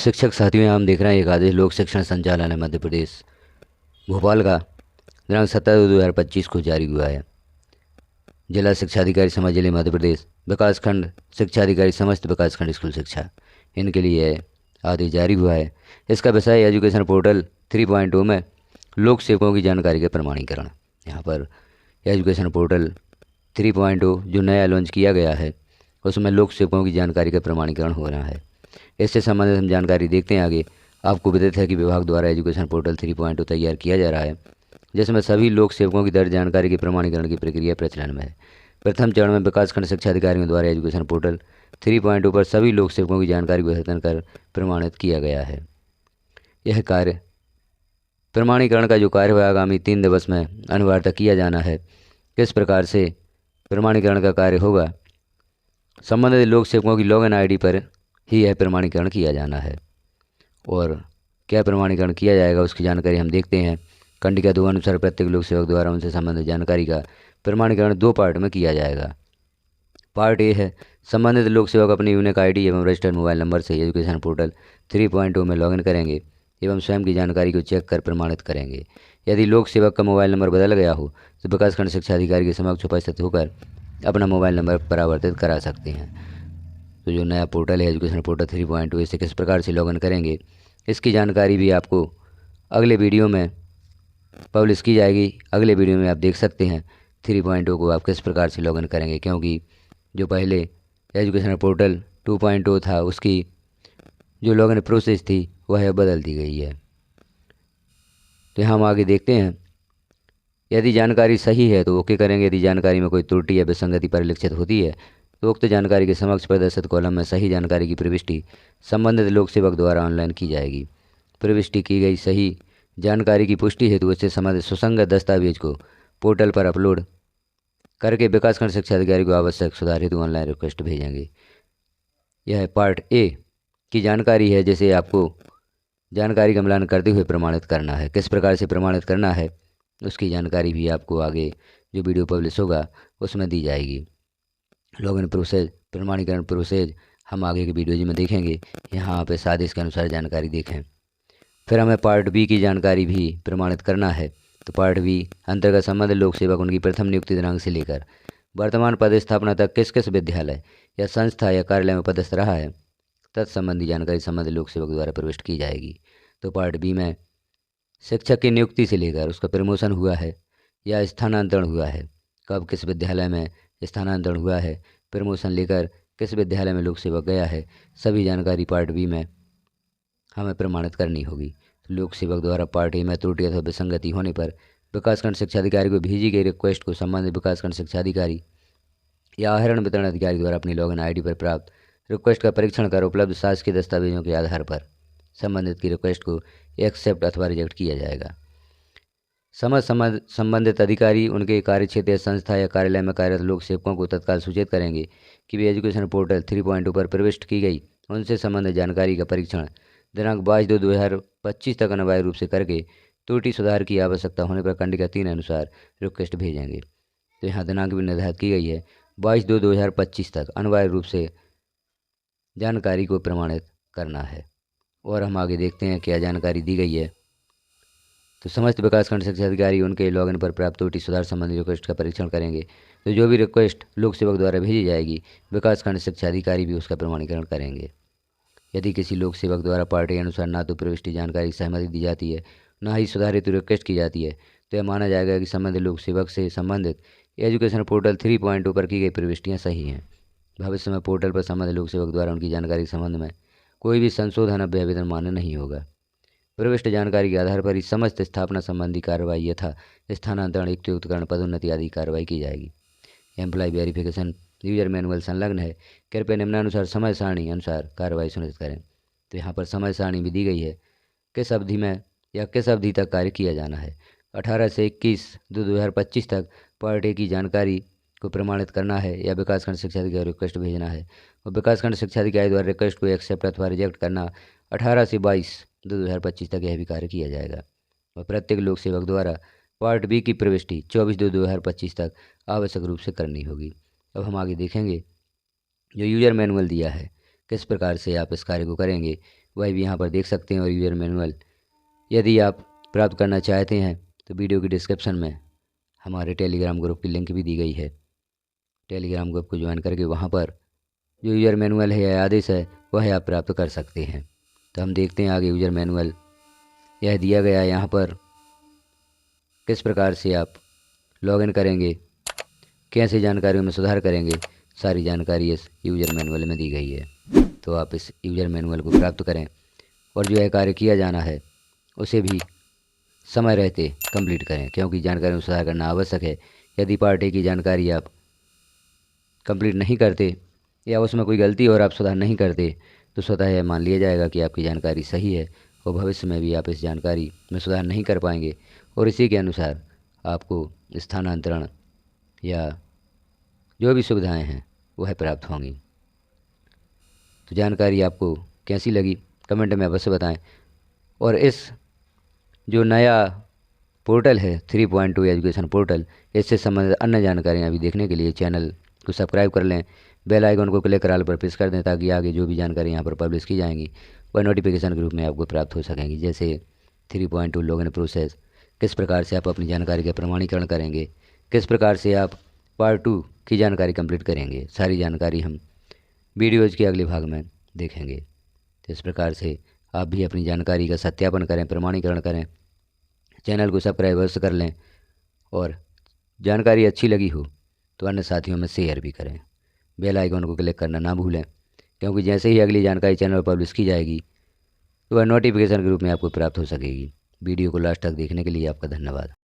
शिक्षक साथियों, हम देख रहे हैं एक आदेश लोक शिक्षण संचालनालय मध्य प्रदेश भोपाल का दिनांक 17/2/2025 को जारी हुआ है। जिला शिक्षा अधिकारी समाज जिले मध्य प्रदेश विकासखंड शिक्षा अधिकारी समस्त विकासखंड स्कूल शिक्षा, इनके लिए आदेश जारी हुआ है। इसका विषय एजुकेशन पोर्टल 3.0 में लोक सेवकों की जानकारी का प्रमाणीकरण। यहाँ पर एजुकेशन पोर्टल 3.0 जो नया लॉन्च किया गया है उसमें लोक सेवकों की जानकारी का प्रमाणीकरण हो रहा है। इससे संबंधित हम जानकारी देखते हैं आगे। आपको विदित है कि विभाग द्वारा एजुकेशन पोर्टल 3.0 तैयार किया जा रहा है, जिसमें सभी लोक सेवकों की दर्ज जानकारी के प्रमाणीकरण की प्रक्रिया प्रचलन में है। प्रथम चरण में विकासखंड शिक्षा अधिकारियों द्वारा एजुकेशन पोर्टल 3.0 पर सभी लोक सेवकों की जानकारी को अद्यतन कर प्रमाणित किया गया है। यह कार्य प्रमाणीकरण का जो कार्य है आगामी 3 दिवस में अनिवार्यतः किया जाना है। किस प्रकार से प्रमाणीकरण का कार्य होगा? संबंधित लोक सेवकों की लॉगिन आईडी पर ही यह प्रमाणीकरण किया जाना है। और क्या प्रमाणीकरण किया जाएगा उसकी जानकारी हम देखते हैं। कंडिका 2 अनुसार प्रत्येक लोक सेवक द्वारा उनसे संबंधित जानकारी का प्रमाणीकरण 2 पार्ट में किया जाएगा। पार्ट ए है, संबंधित लोक सेवक अपनी यूनिक आईडी एवं रजिस्टर्ड मोबाइल नंबर से एजुकेशन पोर्टल 3.0 में लॉगिन करेंगे एवं स्वयं की जानकारी को चेक कर प्रमाणित करेंगे। यदि लोक सेवक का मोबाइल नंबर बदल गया हो तो विकासखंड शिक्षा अधिकारी के समक्ष उपस्थित होकर अपना मोबाइल नंबर परिवर्तित करा सकते हैं। तो जो नया पोर्टल है एजुकेशन पोर्टल 3.0, इसे किस प्रकार से लॉगिन करेंगे इसकी जानकारी भी आपको अगले वीडियो में पब्लिश की जाएगी। अगले वीडियो में आप देख सकते हैं 3.0 को आप किस प्रकार से लॉगिन करेंगे, क्योंकि जो पहले एजुकेशन पोर्टल 2.0 था उसकी जो लॉगिन प्रोसेस थी वह बदल दी गई है। तो हम आगे देखते हैं। यदि जानकारी सही है तो ओके करेंगे। यदि जानकारी में कोई त्रुटि या विसंगति परिलक्षित होती है तो उक्त जानकारी के समक्ष प्रदर्शित कॉलम में सही जानकारी की प्रविष्टि संबंधित लोक सेवक द्वारा ऑनलाइन की जाएगी। प्रविष्टि की गई सही जानकारी की पुष्टि हेतु उससे संबंधित सुसंगत दस्तावेज को पोर्टल पर अपलोड करके विकासखंड शिक्षा अधिकारी को आवश्यक सुधार हेतु ऑनलाइन रिक्वेस्ट भेजेंगे। यह पार्ट ए की जानकारी है, जिसे आपको जानकारी का मिलान करते हुए प्रमाणित करना है। किस प्रकार से प्रमाणित करना है उसकी जानकारी भी आपको आगे जो वीडियो पब्लिश होगा उसमें दी जाएगी। लॉगिन प्रोसेस, प्रमाणीकरण प्रोसेस हम आगे के वीडियो में देखेंगे। यहाँ पे आदेश के अनुसार जानकारी देखें। फिर हमें पार्ट बी की जानकारी भी प्रमाणित करना है। तो पार्ट बी अंतर्गत संबंधित लोक सेवक उनकी प्रथम नियुक्ति दिनांक से लेकर वर्तमान पदस्थापना तक किस किस विद्यालय या संस्था या कार्यालय में पदस्थ रहा है तत्संबंधी जानकारी संबंधित लोक सेवक द्वारा प्रविष्ट की जाएगी। तो पार्ट बी में शिक्षक की नियुक्ति से लेकर उसका प्रमोशन हुआ है या स्थानांतरण हुआ है, कब किस विद्यालय में स्थानांतरण हुआ है, प्रमोशन लेकर किस विद्यालय में लोक सेवक गया है, सभी जानकारी पार्ट बी में हमें प्रमाणित करनी होगी। लोक सेवक द्वारा पार्ट ए में त्रुटि अथवा विसंगति होने पर विकासखंड शिक्षा अधिकारी को भेजी गई रिक्वेस्ट को संबंधित विकासखंड शिक्षा अधिकारी या आहरण वितरण अधिकारी द्वारा अपनी लॉगिन आईडी पर प्राप्त रिक्वेस्ट का परीक्षण कर उपलब्ध शासकीय दस्तावेजों के आधार पर संबंधित की रिक्वेस्ट को एक्सेप्ट अथवा रिजेक्ट किया जाएगा। संबंधित अधिकारी उनके कार्यक्षेत्र या संस्था या कार्यालय में कार्यरत लोक सेवकों को तत्काल सूचित करेंगे कि वे एजुकेशन पोर्टल 3.0 पर प्रविष्ट की गई उनसे संबंधित जानकारी का परीक्षण दिनांक 22/2/2025 तक अनिवार्य रूप से करके त्रुटि सुधार की आवश्यकता होने पर कंडिका 3 अनुसार रिक्वेस्ट भेजेंगे। तो यहाँ दिनांक भी निर्धारित की गई है 22/2/2025 तक अनिवार्य रूप से जानकारी को प्रमाणित करना है। और हम आगे देखते हैं क्या जानकारी दी गई है। तो समस्त विकासखंड शिक्षा अधिकारी उनके लॉगिन पर प्राप्त त्रुटि सुधार संबंधी रिक्वेस्ट का परीक्षण करेंगे। तो जो भी रिक्वेस्ट लोक सेवक द्वारा भेजी जाएगी विकासखंड शिक्षा अधिकारी भी उसका प्रमाणीकरण करेंगे। यदि किसी लोक सेवक द्वारा पार्टी अनुसार ना तो प्रविष्टि जानकारी की सहमति दी जाती है ना ही सुधार हेतु रिक्वेस्ट की जाती है तो यह माना जाएगा कि संबंधित लोक सेवक से संबंधित एजुकेशन पोर्टल 3.0 पर की गई प्रविष्टियाँ सही हैं। भविष्य में पोर्टल पर संबंधित लोक सेवक द्वारा उनकी जानकारी के संबंध में कोई भी संशोधन अभ्यावेदन मान्य नहीं होगा। प्रविष्ट जानकारी के आधार पर ही समस्त स्थापना संबंधी कार्रवाई यथा स्थानांतरण, युक्तियुक्तकरण, पदोन्नति आदि कार्रवाई की जाएगी। एम्प्लॉय वेरिफिकेशन यूजर मैनुअल संलग्न है, कृपया निम्नानुसार समय सारणी अनुसार कार्रवाई सुनिश्चित करें। तो यहाँ पर समय सारणी भी दी गई है, किस अवधि में या किस अवधि तक कार्य किया जाना है। 18 से 21/2/2025 तक पार्ट ए की जानकारी को प्रमाणित करना है या विकासखंड शिक्षा अधिकारी रिक्वेस्ट भेजना है और विकासखंड शिक्षा अधिकारी द्वारा रिक्वेस्ट को एक्सेप्ट अथवा रिजेक्ट करना 18 से 22/2/2025 तक यह भी कार्य किया जाएगा। और प्रत्येक लोक सेवक द्वारा पार्ट बी की प्रविष्टि 24/2/2025 तक आवश्यक रूप से करनी होगी। अब हम आगे देखेंगे जो यूजर मैनुअल दिया है किस प्रकार से आप इस कार्य को करेंगे वह भी यहाँ पर देख सकते हैं। और यूज़र मैनुअल यदि आप प्राप्त करना चाहते हैं तो वीडियो की डिस्क्रिप्शन में हमारे टेलीग्राम ग्रुप की लिंक भी दी गई है। टेलीग्राम ग्रुप को ज्वाइन करके वहाँ पर जो यूज़र मैनुअल है या आदेश है वह आप प्राप्त कर सकते हैं। तो हम देखते हैं आगे यूज़र मैनुअल यह दिया गया है। यहाँ पर किस प्रकार से आप लॉगिन करेंगे, कैसे जानकारियों में सुधार करेंगे, सारी जानकारी इस यूज़र मैनुअल में दी गई है। तो आप इस यूज़र मैनुअल को प्राप्त करें और जो है कार्य किया जाना है उसे भी समय रहते कंप्लीट करें, क्योंकि जानकारी में सुधार करना आवश्यक है। यदि पार्ट ए की जानकारी आप कंप्लीट नहीं करते या उसमें कोई गलती और आप सुधार नहीं करते तो स्वतः यह मान लिया जाएगा कि आपकी जानकारी सही है और भविष्य में भी आप इस जानकारी में सुधार नहीं कर पाएंगे और इसी के अनुसार आपको स्थानांतरण या जो भी सुविधाएं हैं वह प्राप्त होंगी। तो जानकारी आपको कैसी लगी कमेंट में अवश्य बताएं। और इस जो नया पोर्टल है 3.2 एजुकेशन पोर्टल, इससे संबंधित अन्य जानकारियाँ भी देखने के लिए चैनल को सब्सक्राइब कर लें, बेल आइकन को क्लिक कर ऑल पर प्रेस कर दें ताकि आगे जो भी जानकारी यहाँ पर पब्लिश की जाएंगी वह नोटिफिकेशन के रूप में आपको प्राप्त हो सकेंगी। जैसे 3.2 लॉगिन प्रोसेस, किस प्रकार से आप अपनी जानकारी का प्रमाणीकरण करेंगे, किस प्रकार से आप पार्ट 2 की जानकारी कंप्लीट करेंगे, सारी जानकारी हम वीडियोज़ के अगले भाग में देखेंगे। तो इस प्रकार से आप भी अपनी जानकारी का सत्यापन करें, प्रमाणीकरण करें, चैनल को सब्सक्राइब अवश्य कर लें और जानकारी अच्छी लगी हो तो अन्य साथियों में शेयर भी करें। बेल आइकन को क्लिक करना ना भूलें, क्योंकि जैसे ही अगली जानकारी चैनल पर पब्लिश की जाएगी तो वह नोटिफिकेशन के रूप में आपको प्राप्त हो सकेगी। वीडियो को लास्ट तक देखने के लिए आपका धन्यवाद।